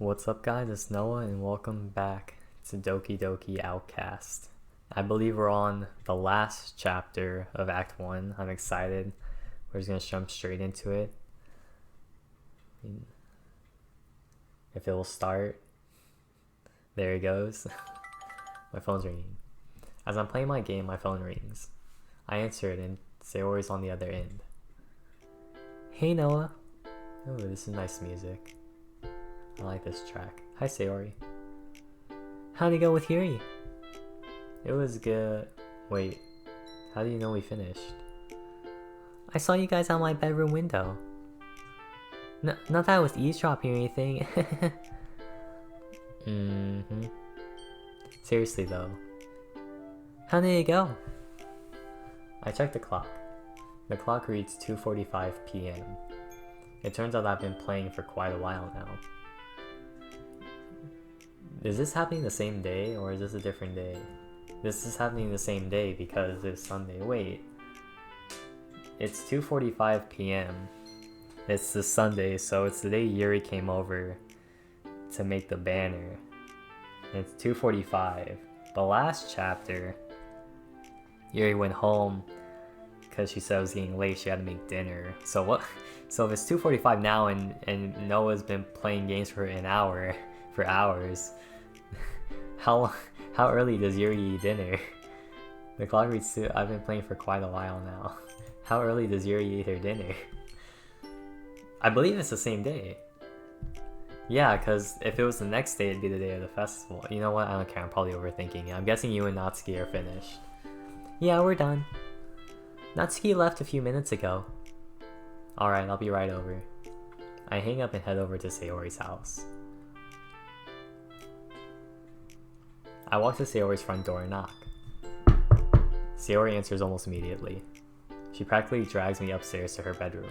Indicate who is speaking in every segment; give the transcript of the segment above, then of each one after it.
Speaker 1: What's up guys, it's Noah and welcome back to Doki Outcast. I believe we're on the last chapter of Act 1. I'm excited. We're just gonna jump straight into it. If it will start. There it goes. My phone's ringing. As I'm playing my game, my phone rings. I answer it and Sayori's on the other end. Hey Noah. Oh, this is nice music. I like this track. Hi Sayori. How'd it go with Yuri? It was good. Wait, how do you know we finished? I saw you guys out my bedroom window. Not that I was eavesdropping or anything. Seriously though. How did it go? I checked the clock. The clock reads 2:45 p.m. It turns out I've been playing for quite a while now. Is this happening the same day or is this a different day? This is happening the same day because it's Sunday. Wait. It's 2:45 p.m. It's the Sunday, so it's the day Yuri came over to make the banner. And it's 2:45. The last chapter, Yuri went home because she said it was getting late, she had to make dinner. So what? So if it's 2:45 now and Noah's been playing games for an hour, for hours, how early does Yuri eat dinner? The clock reads 2. I've been playing for quite a while now. How early does Yuri eat her dinner? I believe it's the same day. Yeah, because if it was the next day, it'd be the day of the festival. You know what? I don't care. I'm probably overthinking it. I'm guessing you and Natsuki are finished. Yeah, we're done. Natsuki left a few minutes ago. Alright, I'll be right over. I hang up and head over to Sayori's house. I walk to Sayori's front door and knock. Sayori answers almost immediately. She practically drags me upstairs to her bedroom.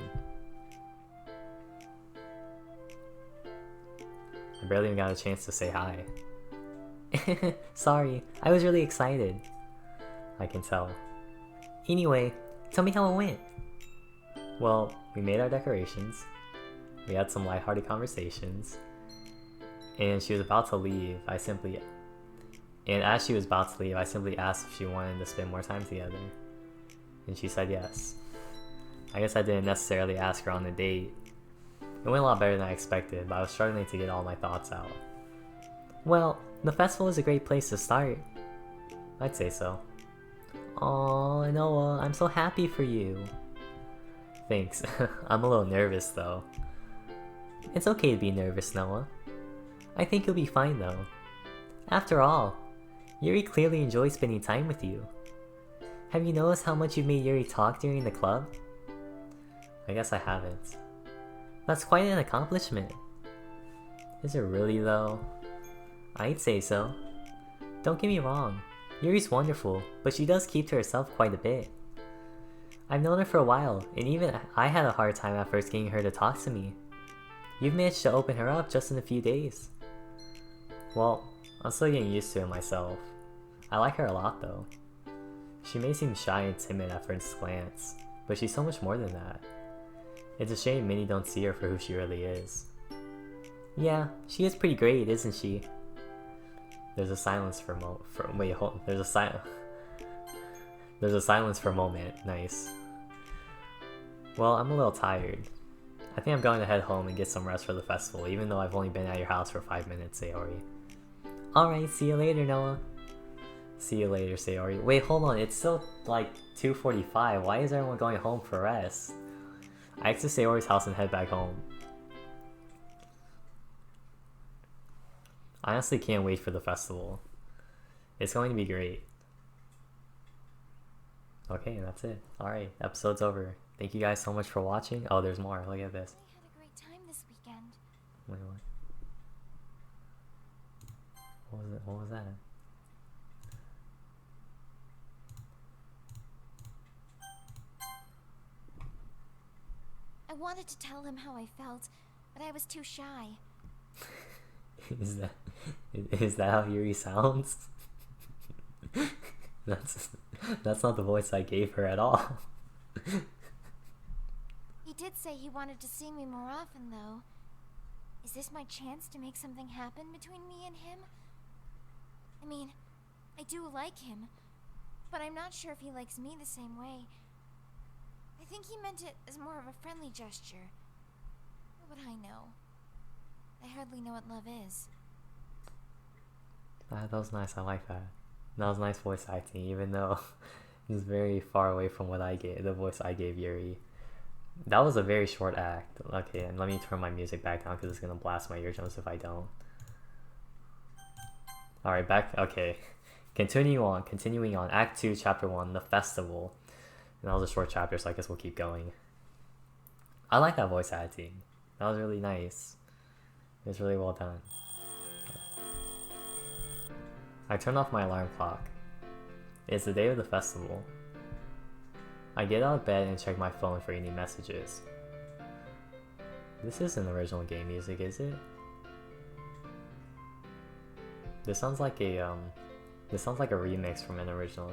Speaker 1: I barely even got a chance to say hi. Sorry, I was really excited. I can tell. Anyway, tell me how it went. Well, we made our decorations. We had some lighthearted conversations. And she was about to leave. And as she was about to leave, I simply asked if she wanted to spend more time together. And she said yes. I guess I didn't necessarily ask her on the date. It went a lot better than I expected, but I was struggling to get all my thoughts out. Well, the festival is a great place to start. I'd say so. Aww, Noah, I'm so happy for you. Thanks. I'm a little nervous though. It's okay to be nervous, Noah. I think you'll be fine though. After all, Yuri clearly enjoys spending time with you. Have you noticed how much you've made Yuri talk during the club? I guess I haven't. That's quite an accomplishment. Is it really though? I'd say so. Don't get me wrong, Yuri's wonderful, but she does keep to herself quite a bit. I've known her for a while, and even I had a hard time at first getting her to talk to me. You've managed to open her up just in a few days. Well, I'm still getting used to it myself. I like her a lot though. She may seem shy and timid at first glance, but she's so much more than that. It's a shame many don't see her for who she really is. Yeah, she is pretty great, isn't she? There's a silence for wait, hold. There's a silence for a moment. Nice. Well, I'm a little tired. I think I'm going to head home and get some rest for the festival, even though I've only been at your house for 5 minutes, Sayori. Alright, see you later, Noah. See you later, Sayori. Wait, hold on, it's still like 2:45. Why is everyone going home for rest? I exit Sayori's house and head back home. I honestly can't wait for the festival. It's going to be great. Okay, that's it. Alright, episode's over. Thank you guys so much for watching. Oh, there's more. Look at this.
Speaker 2: I had a great time this weekend.
Speaker 1: Wait, what? What was it? What was that?
Speaker 2: I wanted to tell him how I felt, but I was too shy.
Speaker 1: Is that how Yuri sounds? That's not the voice I gave her at all.
Speaker 2: He did say he wanted to see me more often, though. Is this my chance to make something happen between me and him? I mean, I do like him, but I'm not sure if he likes me the same way. I think he meant it as more of a friendly gesture. What would I know? I hardly know what love is.
Speaker 1: That was nice, I like that. That was nice voice acting, even though it's very far away from what I gave, the voice I gave Yuri. That was a very short act. Okay, and let me turn my music back down because it's gonna blast my eardrums if I don't. Alright, back. Okay. Continuing on. Act 2, Chapter 1, The Festival. And that was a short chapter, so I guess we'll keep going. I like that voice acting. That was really nice. It was really well done. I turned off my alarm clock. It's the day of the festival. I get out of bed and check my phone for any messages. This isn't original game music, is it? This sounds like a remix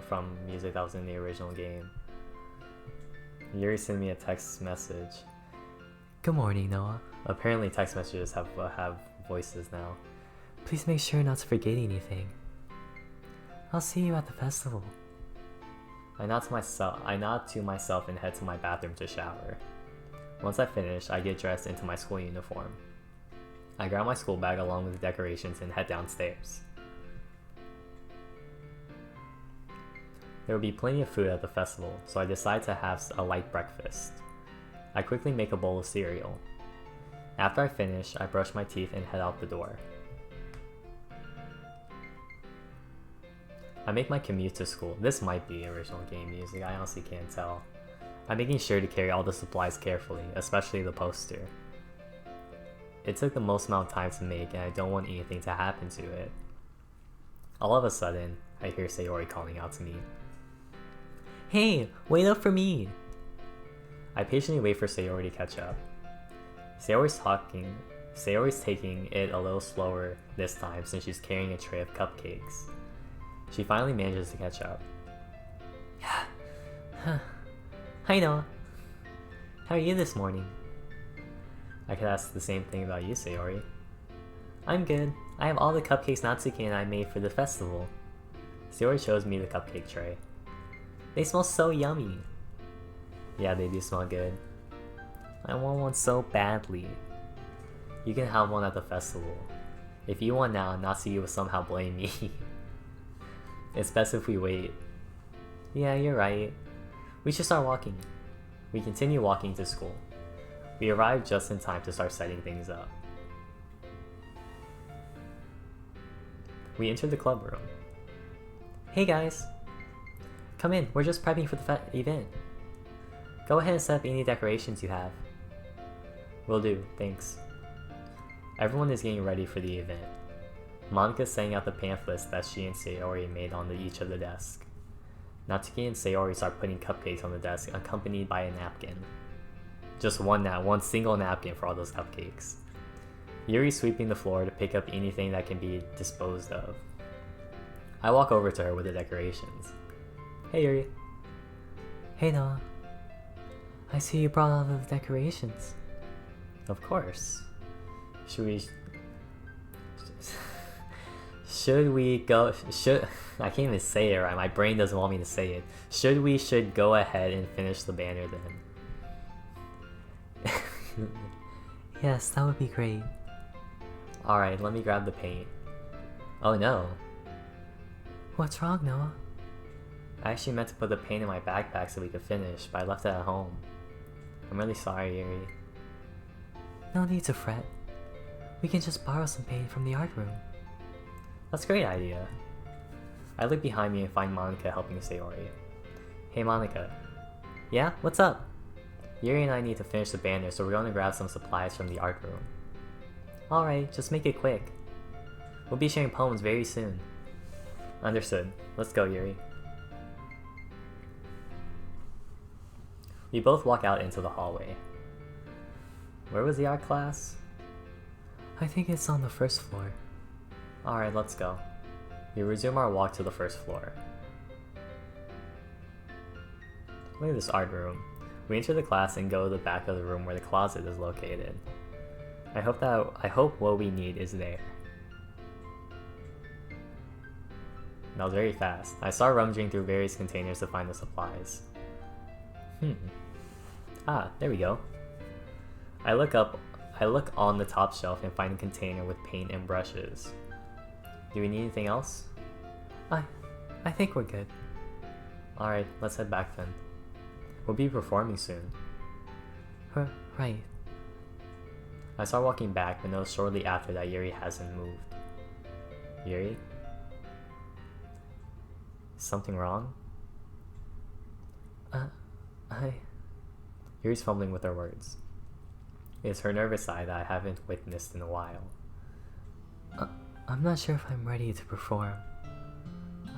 Speaker 1: from music that was in the original game. Yuri sent me a text message. Good morning, Noah. Apparently text messages have voices now. Please make sure not to forget anything. I'll see you at the festival. I nod to myself and head to my bathroom to shower. Once I finish, I get dressed into my school uniform. I grab my school bag along with the decorations and head downstairs. There will be plenty of food at the festival, so I decide to have a light breakfast. I quickly make a bowl of cereal. After I finish, I brush my teeth and head out the door. I make my commute to school. This might be original game music, I honestly can't tell. I'm making sure to carry all the supplies carefully, especially the poster. It took the most amount of time to make and I don't want anything to happen to it. All of a sudden, I hear Sayori calling out to me. Hey, wait up for me! I patiently wait for Sayori to catch up. Sayori's taking it a little slower this time since she's carrying a tray of cupcakes. She finally manages to catch up. Hi Noah. How are you this morning? I could ask the same thing about you, Sayori. I'm good. I have all the cupcakes Natsuki and I made for the festival. Sayori shows me the cupcake tray. They smell so yummy. Yeah, they do smell good. I want one so badly. You can have one at the festival. If you want now, Natsuki will somehow blame me. It's best if we wait. Yeah, you're right. We should start walking. We continue walking to school. We arrive just in time to start setting things up. We enter the club room. Hey guys! Come in, we're just prepping for the event. Go ahead and set up any decorations you have. Will do, thanks. Everyone is getting ready for the event. Monika's setting out the pamphlets that she and Sayori made on each of the desks. Natsuki and Sayori start putting cupcakes on the desk, accompanied by a napkin. Just one single napkin for all those cupcakes. Yuri's sweeping the floor to pick up anything that can be disposed of. I walk over to her with the decorations. Hey Yuri. Hey Noah. I see you brought all the decorations. Of course. I can't even say it right, my brain doesn't want me to say it. Should go ahead and finish the banner then. Yes, that would be great. Alright, let me grab the paint. Oh no. What's wrong, Noah? I actually meant to put the paint in my backpack so we could finish, but I left it at home. I'm really sorry, Yuri. No need to fret. We can just borrow some paint from the art room. That's a great idea. I look behind me and find Monika helping Sayori. Hey Monika. Yeah? What's up? Yuri and I need to finish the banner, so we're going to grab some supplies from the art room. Alright, just make it quick. We'll be sharing poems very soon. Understood. Let's go, Yuri. We both walk out into the hallway. Where was the art class? I think it's on the first floor. Alright, let's go. We resume our walk to the first floor. Look at this art room. We enter the class and go to the back of the room where the closet is located. I hope what we need is there. That was very fast. I started rummaging through various containers to find the supplies. Ah, there we go. I look on the top shelf and find a container with paint and brushes. Do we need anything else? I think we're good. Alright, let's head back then. We'll be performing soon.
Speaker 3: Right.
Speaker 1: I start walking back, but notice shortly after that Yuri hasn't moved. Yuri? Is something wrong? Yuri's fumbling with her words. It's her nervous side that I haven't witnessed in a while.
Speaker 3: I'm not sure if I'm ready to perform.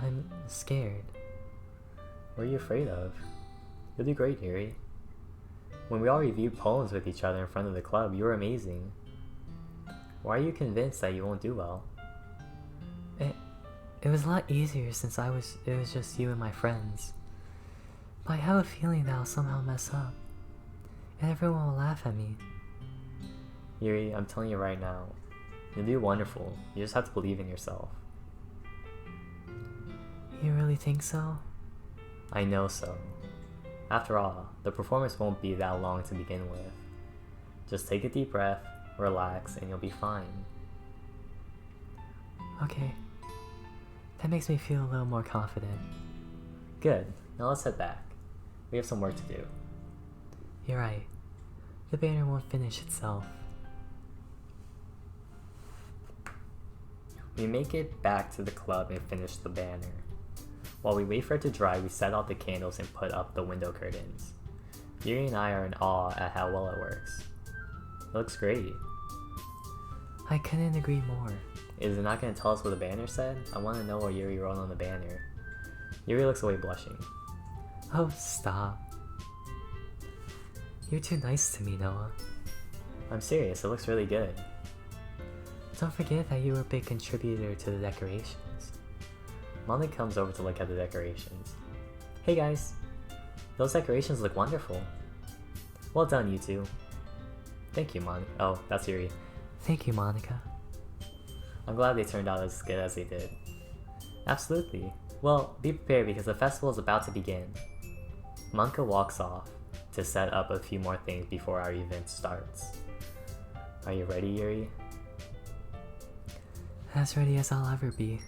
Speaker 3: I'm scared.
Speaker 1: What are you afraid of? You'll do great, Yuri. When we all reviewed poems with each other in front of the club, you were amazing. Why are you convinced that you won't do well?
Speaker 3: It was a lot easier since it was just you and my friends. But I have a feeling that I'll somehow mess up. And everyone will laugh at me.
Speaker 1: Yuri, I'm telling you right now, you'll do wonderful. You just have to believe in yourself.
Speaker 3: You really think so?
Speaker 1: I know so. After all, the performance won't be that long to begin with. Just take a deep breath, relax, and you'll be fine.
Speaker 3: Okay. That makes me feel a little more confident.
Speaker 1: Good. Now let's head back. We have some work to do.
Speaker 3: You're right. The banner won't finish itself.
Speaker 1: We make it back to the club and finish the banner. While we wait for it to dry, we set out the candles and put up the window curtains. Yuri and I are in awe at how well it works. It looks great.
Speaker 3: I couldn't agree more.
Speaker 1: Is it not going to tell us what the banner said? I want to know what Yuri wrote on the banner. Yuri looks away blushing.
Speaker 3: Oh, stop. You're too nice to me, Noah.
Speaker 1: I'm serious, it looks really good.
Speaker 3: Don't forget that you were a big contributor to the decorations.
Speaker 1: Monica comes over to look at the decorations. Hey guys, those decorations look wonderful. Well done, you two. Thank you, Monica. Oh, that's Yuri.
Speaker 3: Thank you, Monica.
Speaker 1: I'm glad they turned out as good as they did. Absolutely. Well, be prepared because the festival is about to begin. Monica walks off to set up a few more things before our event starts. Are you ready, Yuri?
Speaker 3: As ready as I'll ever be.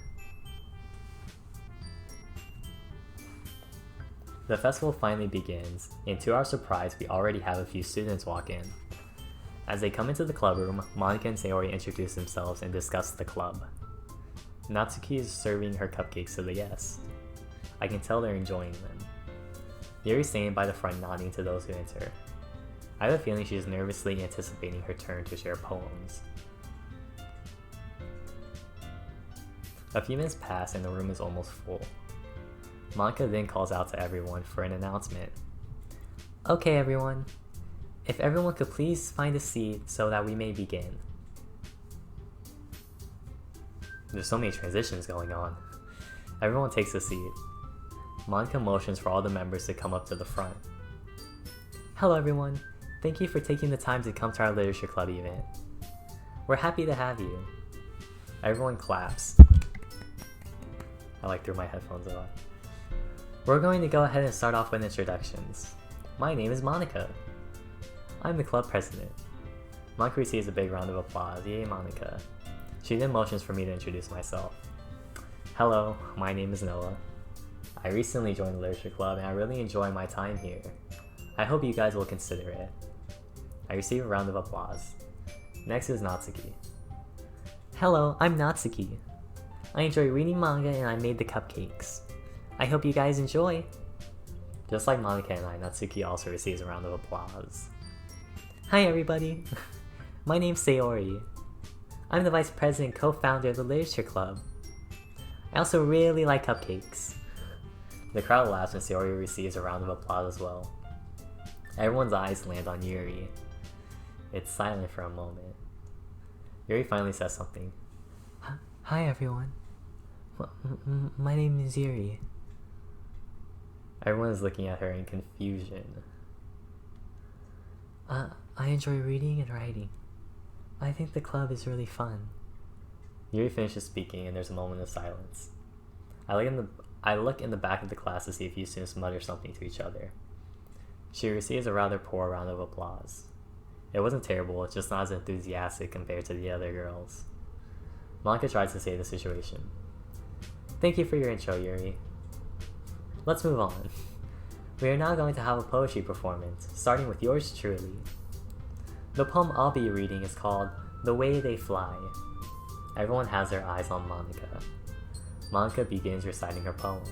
Speaker 1: The festival finally begins, and to our surprise, we already have a few students walk in. As they come into the club room, Monica and Sayori introduce themselves and discuss the club. Natsuki is serving her cupcakes to the guests. I can tell they're enjoying them. Yuri's standing by the front nodding to those who enter. I have a feeling she is nervously anticipating her turn to share poems. A few minutes pass and the room is almost full. Monica then calls out to everyone for an announcement. Okay everyone, if everyone could please find a seat so that we may begin. There's so many transitions going on. Everyone takes a seat. Monica motions for all the members to come up to the front. Hello everyone, thank you for taking the time to come to our literature club event. We're happy to have you. Everyone claps. I threw my headphones on. We're going to go ahead and start off with introductions. My name is Monica. I'm the club president. Monica receives a big round of applause. Yay, Monica. She then motions for me to introduce myself. Hello, my name is Noah. I recently joined the literature club and I really enjoy my time here. I hope you guys will consider it. I receive a round of applause. Next is Natsuki. Hello, I'm Natsuki. I enjoy reading manga and I made the cupcakes. I hope you guys enjoy. Just like Monica and I, Natsuki also receives a round of applause. Hi everybody. My name's Sayori. I'm the vice president and co-founder of the literature club. I also really like cupcakes. The crowd laughs and Sayori receives a round of applause as well. Everyone's eyes land on Yuri. It's silent for a moment. Yuri finally says something.
Speaker 3: Hi everyone. My name is Yuri.
Speaker 1: Everyone is looking at her in confusion.
Speaker 3: I enjoy reading and writing. I think the club is really fun.
Speaker 1: Yuri finishes speaking and there's a moment of silence. I look in the back of the class to see a few students mutter something to each other. She receives a rather poor round of applause. It wasn't terrible, it's just not as enthusiastic compared to the other girls. Monica tries to save the situation. Thank you for your intro, Yuri. Let's move on. We are now going to have a poetry performance, starting with yours truly. The poem I'll be reading is called The Way They Fly. Everyone has their eyes on Monica. Monica begins reciting her poem.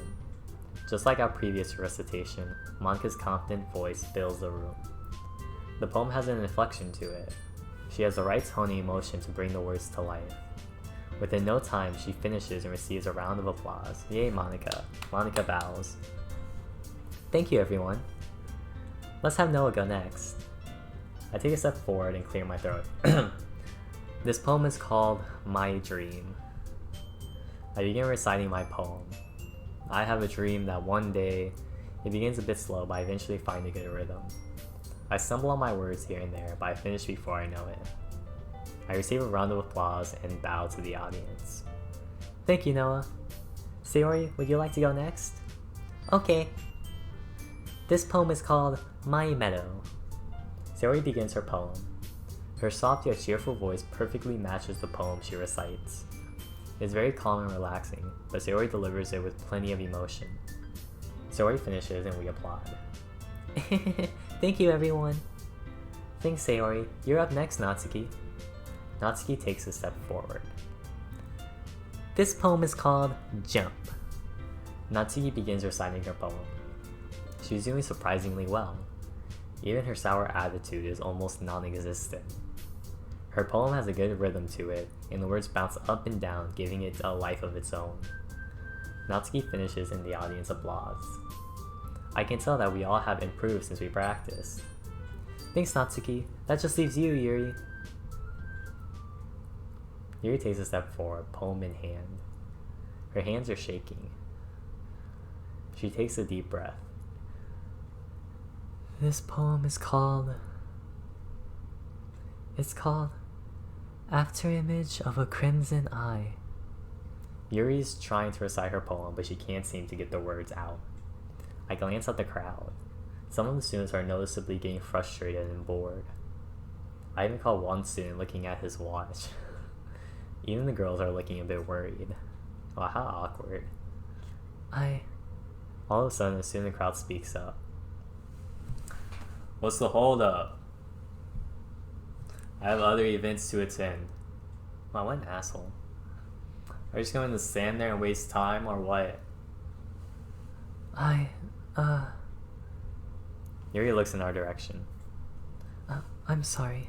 Speaker 1: Just like our previous recitation, Monica's confident voice fills the room. The poem has an inflection to it. She has the right tone and emotion to bring the words to life. Within no time, she finishes and receives a round of applause. Yay, Monica. Monica bows. Thank you, everyone. Let's have Noah go next. I take a step forward and clear my throat. This poem is called My Dream. I begin reciting my poem. I have a dream that one day, it begins a bit slow, but I eventually find a good rhythm. I stumble on my words here and there, but I finish before I know it. I receive a round of applause and bow to the audience. Thank you, Noah. Sayori, would you like to go next? Okay. This poem is called My Meadow. Sayori begins her poem. Her soft yet cheerful voice perfectly matches the poem she recites. It's very calm and relaxing, but Sayori delivers it with plenty of emotion. Sayori finishes and we applaud. Thank you, everyone. Thanks, Sayori. You're up next, Natsuki. Natsuki takes a step forward. This poem is called Jump. Natsuki begins reciting her poem. She's doing surprisingly well. Even her sour attitude is almost non-existent. Her poem has a good rhythm to it, and the words bounce up and down, giving it a life of its own. Natsuki finishes and the audience applauds. I can tell that we all have improved since we practiced. Thanks, Natsuki. That just leaves you, Yuri. Yuri takes a step forward, poem in hand. Her hands are shaking. She takes a deep breath.
Speaker 3: This poem is called... It's called After Image of a Crimson Eye.
Speaker 1: Yuri's trying to recite her poem, but she can't seem to get the words out. I glance at the crowd. Some of the students are noticeably getting frustrated and bored. I even caught one student looking at his watch. Even the girls are looking a bit worried. Wow, how awkward. All of a sudden, a student in the crowd speaks up. What's the holdup? I have other events to attend. Wow, what an asshole. Are you just going to stand there and waste time, or what? Yuri looks in our direction.
Speaker 3: I'm sorry.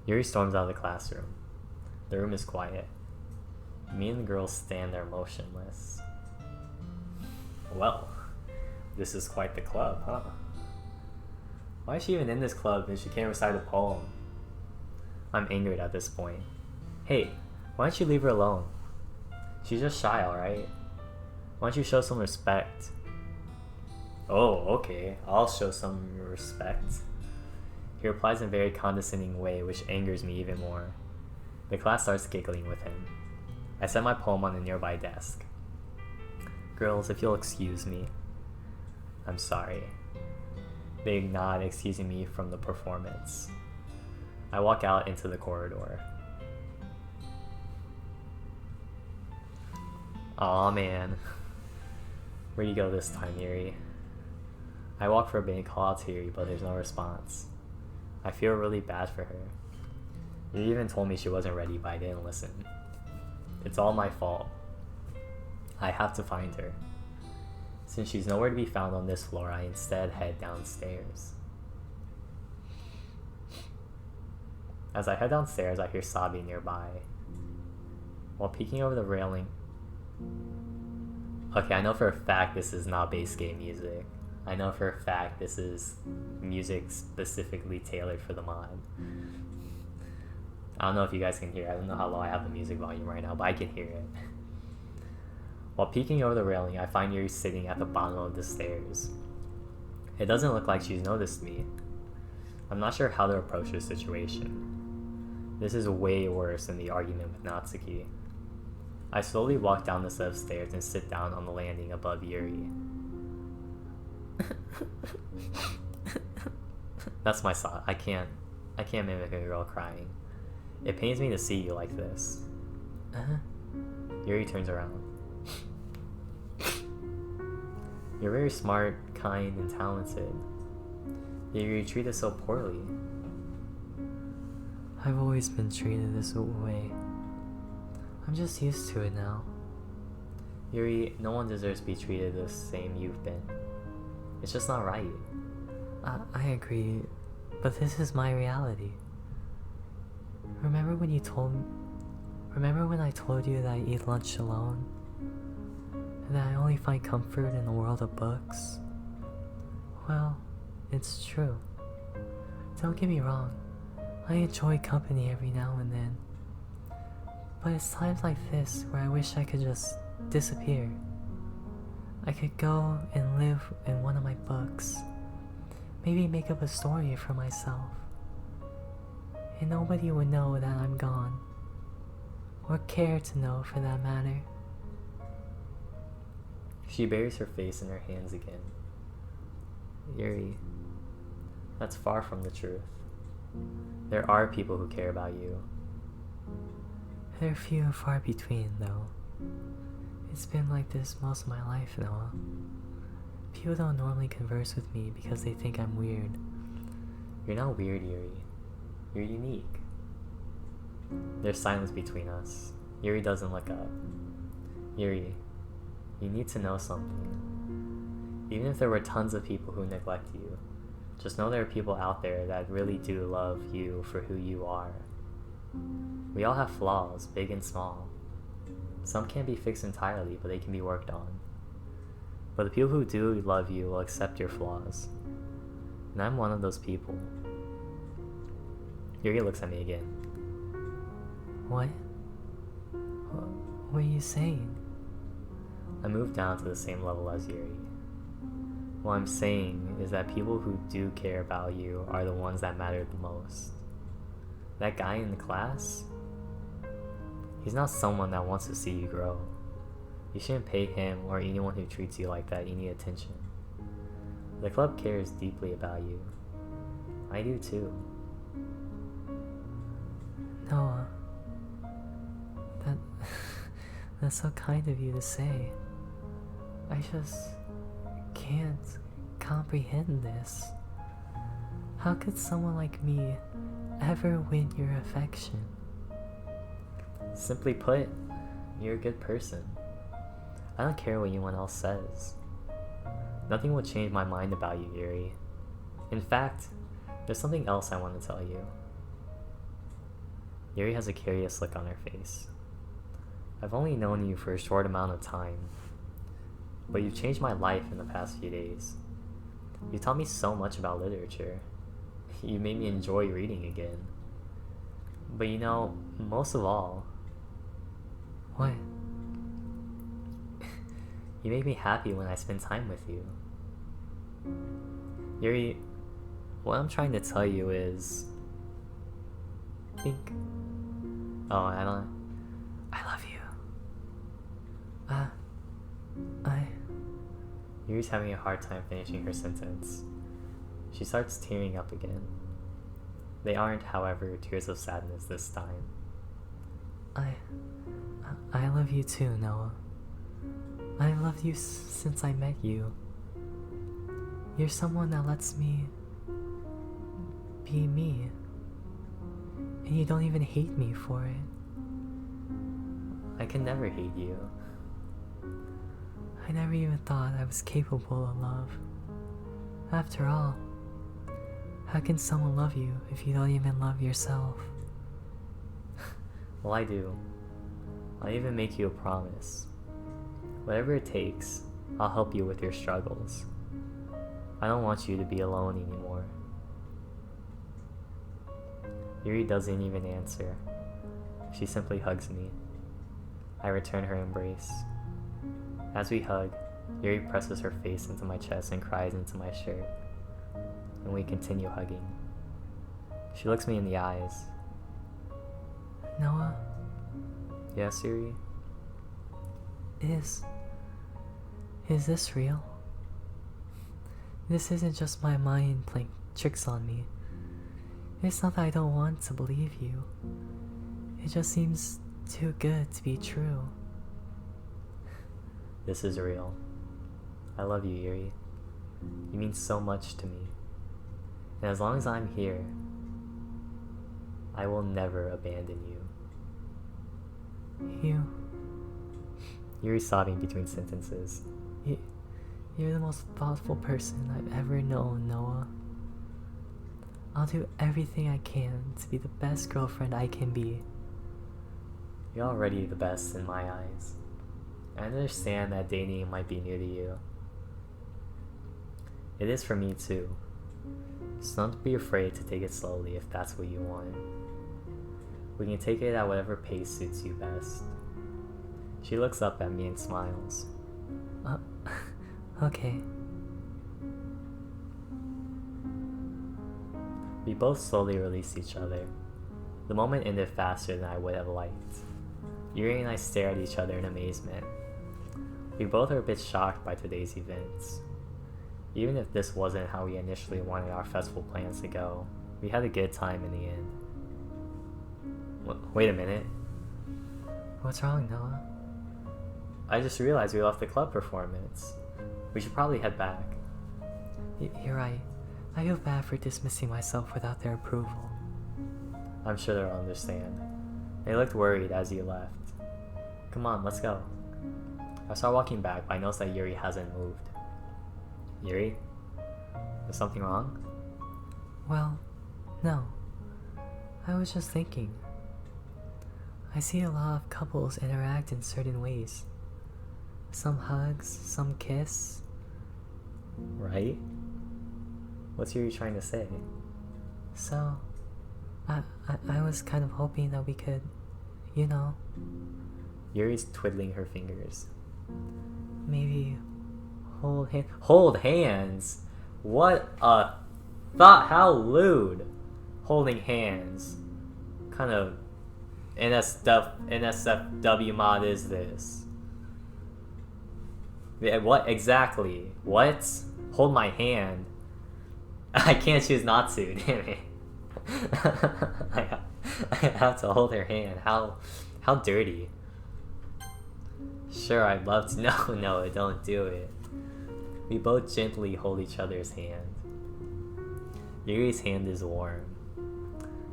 Speaker 1: Yuri storms out of the classroom. The room is quiet. Me and the girls stand there motionless. Well, this is quite the club, huh? Why is she even in this club if she can't recite a poem? I'm angered at this point. Hey, why don't you leave her alone? She's just shy, alright? Why don't you show some respect? Oh, okay, I'll show some respect. He replies in a very condescending way, which angers me even more. The class starts giggling with him. I set my poem on a nearby desk. Girls, if you'll excuse me. I'm sorry. They nod, excusing me from the performance. I walk out into the corridor. Aw, man. Where'd you go this time, Yuri? I walk for a bit and call out to Yuri, but there's no response. I feel really bad for her. Yuri even told me she wasn't ready, but I didn't listen. It's all my fault. I have to find her. Since she's nowhere to be found on this floor, I instead head downstairs. As I head downstairs, I hear sobbing nearby. While peeking over the railing... Okay, I know for a fact this is not base game music. I know for a fact this is music specifically tailored for the mod. I don't know if you guys can hear it. I don't know how low I have the music volume right now, but I can hear it. While peeking over the railing, I find Yuri sitting at the bottom of the stairs. It doesn't look like she's noticed me. I'm not sure how to approach this situation. This is way worse than the argument with Natsuki. I slowly walk down the set of stairs and sit down on the landing above Yuri. That's my song. I can't mimic a girl crying. It pains me to see you like this. Yuri turns around. You're very smart, kind, and talented. Yet you're treated so poorly.
Speaker 3: I've always been treated this way. I'm just used to it now.
Speaker 1: Yuri, no one deserves to be treated the same you've been. It's just not right.
Speaker 3: I agree, but this is my reality. Remember when I told you that I eat lunch alone? And that I only find comfort in the world of books? Well, it's true. Don't get me wrong, I enjoy company every now and then. But it's times like this where I wish I could just disappear. I could go and live in one of my books. Maybe make up a story for myself. And nobody would know that I'm gone. Or care to know for that matter.
Speaker 1: She buries her face in her hands again. Yuri, that's far from the truth. There are people who care about you.
Speaker 3: They're few and far between, though. It's been like this most of my life, Noah. People don't normally converse with me because they think I'm weird.
Speaker 1: You're not weird, Yuri. You're unique. There's silence between us. Yuri doesn't look up. Yuri, you need to know something. Even if there were tons of people who neglect you, just know there are people out there that really do love you for who you are. We all have flaws, big and small. Some can't be fixed entirely, but they can be worked on. But the people who do love you will accept your flaws. And I'm one of those people. Yuri looks at me again.
Speaker 3: What? What are you saying?
Speaker 1: I moved down to the same level as Yuri. What I'm saying is that people who do care about you are the ones that matter the most. That guy in the class? He's not someone that wants to see you grow. You shouldn't pay him or anyone who treats you like that any attention. The club cares deeply about you. I do too.
Speaker 3: Noah, that's so kind of you to say. I just can't comprehend this. How could someone like me ever win your affection?
Speaker 1: Simply put, you're a good person. I don't care what anyone else says. Nothing will change my mind about you, Yuri. In fact, there's something else I want to tell you. Yuri has a curious look on her face. I've only known you for a short amount of time, but you've changed my life in the past few days. You taught me so much about literature. You made me enjoy reading again. But you know, most of all...
Speaker 3: What?
Speaker 1: You make me happy when I spend time with you. Yuri, what I'm trying to tell you is... Think... Oh, I love you. Yuri's having a hard time finishing her sentence. She starts tearing up again. They aren't, however, tears of sadness this time.
Speaker 3: I love you too, Noah. I've loved you since I met you. You're someone that lets me be me. And you don't even hate me for it.
Speaker 1: I can never hate you.
Speaker 3: I never even thought I was capable of love. After all, how can someone love you if you don't even love yourself?
Speaker 1: Well, I do. I'll even make you a promise. Whatever it takes, I'll help you with your struggles. I don't want you to be alone anymore. Yuri doesn't even answer. She simply hugs me. I return her embrace. As we hug, Yuri presses her face into my chest and cries into my shirt. And we continue hugging. She looks me in the eyes.
Speaker 3: Noah,
Speaker 1: Yes, Yuri?
Speaker 3: is this real? This isn't just my mind playing tricks on me. It's not that I don't want to believe you. It just seems too good to be true.
Speaker 1: This is real. I love you, Yuri. You mean so much to me. And as long as I'm here, I will never abandon you. Yuri's sobbing between sentences.
Speaker 3: You're the most thoughtful person I've ever known, Noah. I'll do everything I can to be the best girlfriend I can be.
Speaker 1: You're already the best in my eyes. I understand that dating might be new to you. It is for me too. Just don't be afraid to take it slowly if that's what you want. We can take it at whatever pace suits you best. She looks up at me and smiles.
Speaker 3: Okay.
Speaker 1: We both slowly released each other. The moment ended faster than I would have liked. Yuri and I stare at each other in amazement. We both are a bit shocked by today's events. Even if this wasn't how we initially wanted our festival plans to go, we had a good time in the end. Wait a minute.
Speaker 3: What's wrong, Noah?
Speaker 1: I just realized we left the club performance. We should probably head back.
Speaker 3: You're right. I feel bad for dismissing myself without their approval.
Speaker 1: I'm sure they'll understand. They looked worried as you left. Come on, let's go. I start walking back, but I notice that Yuri hasn't moved. Yuri? Is something wrong?
Speaker 3: Well, no. I was just thinking. I see a lot of couples interact in certain ways. Some hugs, some kiss.
Speaker 1: Right? What's Yuri trying to say?
Speaker 3: So, I was kind of hoping that we could, you know,
Speaker 1: Yuri's twiddling her fingers.
Speaker 3: maybe
Speaker 1: Hold hands? What a thought, how lewd. Holding hands. Kind of NSFW mod is this? Yeah, what exactly? What? Hold my hand. I can't choose not to, damn it. I have to hold her hand. How dirty. Sure, I'd love to. No, don't do it. We both gently hold each other's hand. Yuri's hand is warm.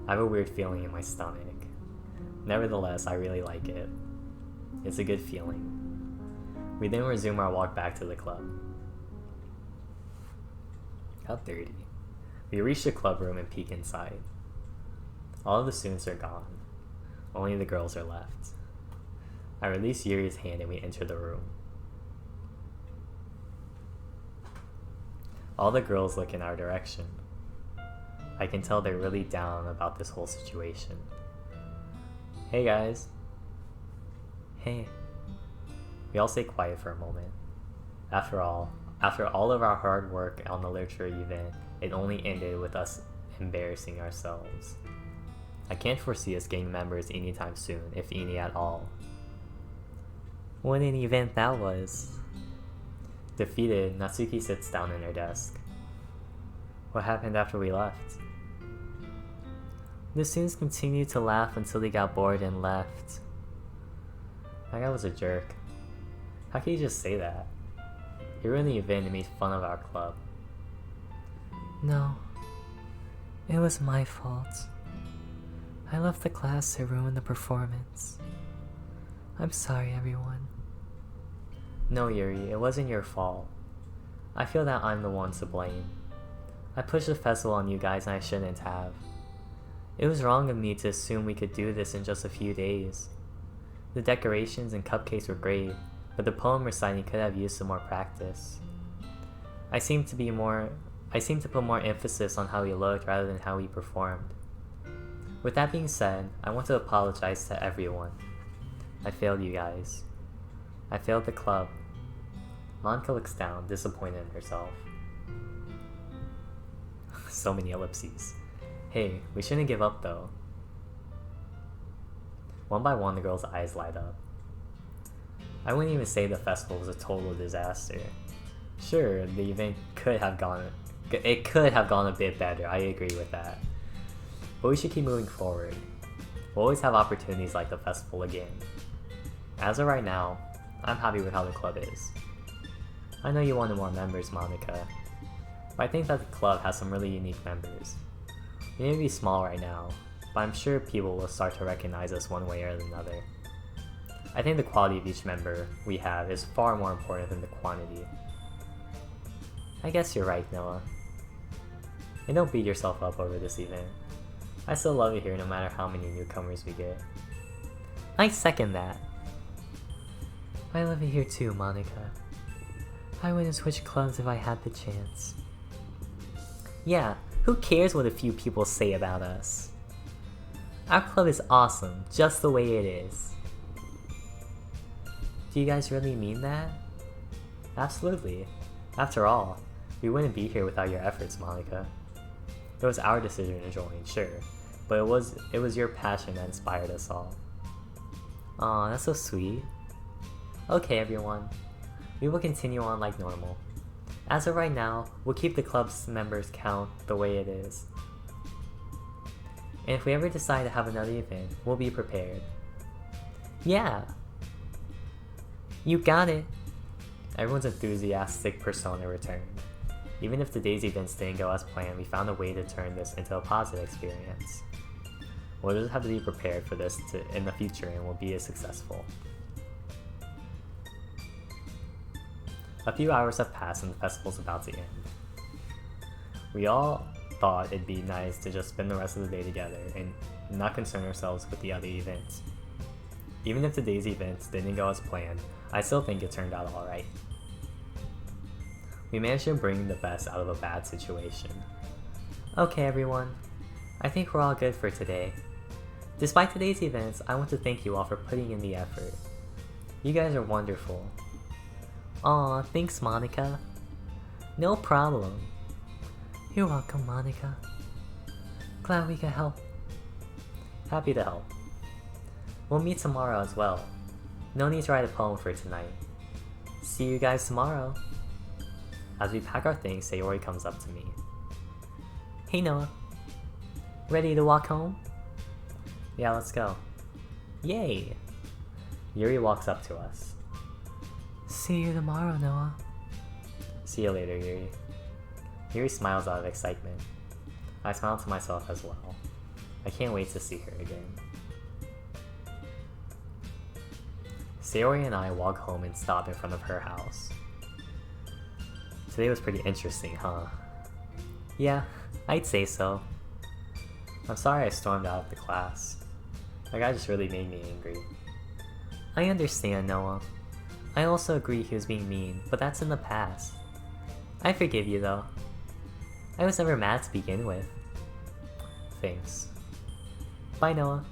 Speaker 1: I have a weird feeling in my stomach. Nevertheless, I really like it. It's a good feeling. We then resume our walk back to the club. How dirty. We reach the club room and peek inside. All of the students are gone. Only the girls are left. I release Yuri's hand and we enter the room. All the girls look in our direction. I can tell they're really down about this whole situation. Hey guys.
Speaker 3: hey,
Speaker 1: We all stay quiet for a moment. After all of our hard work on the literature event, it only ended with us embarrassing ourselves. I can't foresee us getting members anytime soon, if any at all.
Speaker 3: what an event that was.
Speaker 1: Defeated, Natsuki sits down in her desk. What happened after we left?
Speaker 3: The students continued to laugh until they got bored and left.
Speaker 1: That guy was a jerk. How can you just say that? He ruined the event and made fun of our club.
Speaker 3: No, it was my fault. I left the class to ruin the performance. I'm sorry, everyone.
Speaker 1: No, Yuri, it wasn't your fault. I feel that I'm the one to blame. I pushed the festival on you guys and I shouldn't have. It was wrong of me to assume we could do this in just a few days. The decorations and cupcakes were great, but the poem reciting could have used some more practice. I seemed to put more emphasis on how we looked rather than how we performed. With that being said, I want to apologize to everyone. I failed you guys. I failed the club. Monica looks down, disappointed in herself. So many ellipses. Hey, we shouldn't give up though. One by one, the girl's eyes light up. I wouldn't even say the festival was a total disaster. Sure, the event could have gone a bit better, I agree with that. But we should keep moving forward. We'll always have opportunities like the festival again. As of right now, I'm happy with how the club is. I know you wanted more members, Monica, but I think that the club has some really unique members. We may be small right now, but I'm sure people will start to recognize us one way or another. I think the quality of each member we have is far more important than the quantity. I guess you're right, Noah. And don't beat yourself up over this event. I still love it here no matter how many newcomers we get. I second that.
Speaker 3: I love it here too, Monica. I wouldn't switch clubs if I had the chance.
Speaker 1: Yeah, who cares what a few people say about us? Our club is awesome, just the way it is.
Speaker 3: Do you guys really mean that?
Speaker 1: Absolutely. After all, we wouldn't be here without your efforts, Monica. It was our decision to join, sure, but it was your passion that inspired us all.
Speaker 3: Aw, that's so sweet.
Speaker 1: Okay, everyone. We will continue on like normal. As of right now, we'll keep the club's members count the way it is. And if we ever decide to have another event, we'll be prepared.
Speaker 3: Yeah. You got it.
Speaker 1: Everyone's enthusiastic persona returned. Even if today's events didn't go as planned, we found a way to turn this into a positive experience. We'll just have to be prepared for this in the future and we'll be as successful. A few hours have passed and the festival's about to end. We all thought it'd be nice to just spend the rest of the day together and not concern ourselves with the other events. Even if today's events didn't go as planned, I still think it turned out alright. We managed to bring the best out of a bad situation.
Speaker 3: Okay, everyone. I think we're all good for today. Despite today's events, I want to thank you all for putting in the effort. You guys are wonderful. Aw, thanks, Monica. No problem. You're welcome, Monica. Glad we could help.
Speaker 1: Happy to help. We'll meet tomorrow as well. No need to write a poem for tonight.
Speaker 3: See you guys tomorrow.
Speaker 1: As we pack our things, Sayori comes up to me.
Speaker 3: Hey Noah. Ready to walk home?
Speaker 1: Yeah, let's go.
Speaker 3: Yay!
Speaker 1: Yuri walks up to us.
Speaker 3: See you tomorrow, Noah.
Speaker 1: See you later, Yuri. Yuri smiles out of excitement. I smile to myself as well. I can't wait to see her again. Sayori and I walk home and stop in front of her house. Today was pretty interesting, huh?
Speaker 3: Yeah, I'd say so.
Speaker 1: I'm sorry I stormed out of the class. That guy just really made me angry.
Speaker 3: I understand, Noah. I also agree he was being mean, but that's in the past. I forgive you though. I was never mad to begin with.
Speaker 1: Thanks.
Speaker 3: Bye, Noah.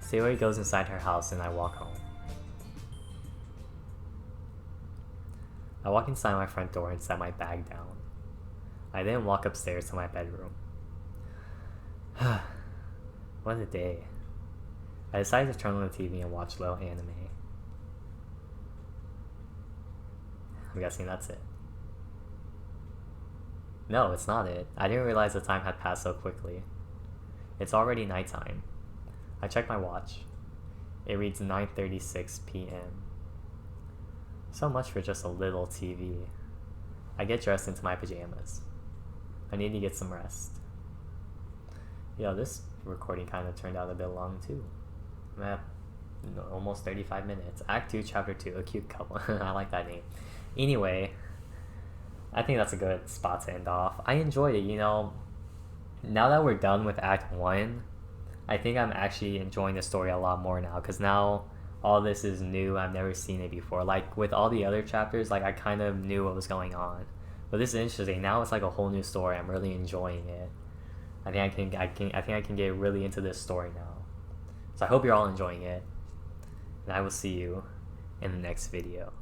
Speaker 1: Sayori goes inside her house and I walk home. I walk inside my front door and set my bag down. I then walk upstairs to my bedroom. What a day. I decided to turn on the TV and watch a little anime. I'm guessing that's it. No, it's not it. I didn't realize the time had passed so quickly. It's already nighttime. I check my watch. It reads 9:36 p.m. So much for just a little TV. I get dressed into my pajamas. I need to get some rest. Yo, this recording kind of turned out a bit long too. I'm at almost 35 minutes. Act 2, Chapter 2, a cute couple. I like that name. Anyway, I think that's a good spot to end off. I enjoyed it, you know. Now that we're done with Act 1, I think I'm actually enjoying the story a lot more now, because now all this is new. I've never seen it before. Like with all the other chapters, like I kind of knew what was going on, but this is interesting. Now it's like a whole new story. I'm really enjoying it. I think I can get really into this story now. So I hope you're all enjoying it, and I will see you in the next video.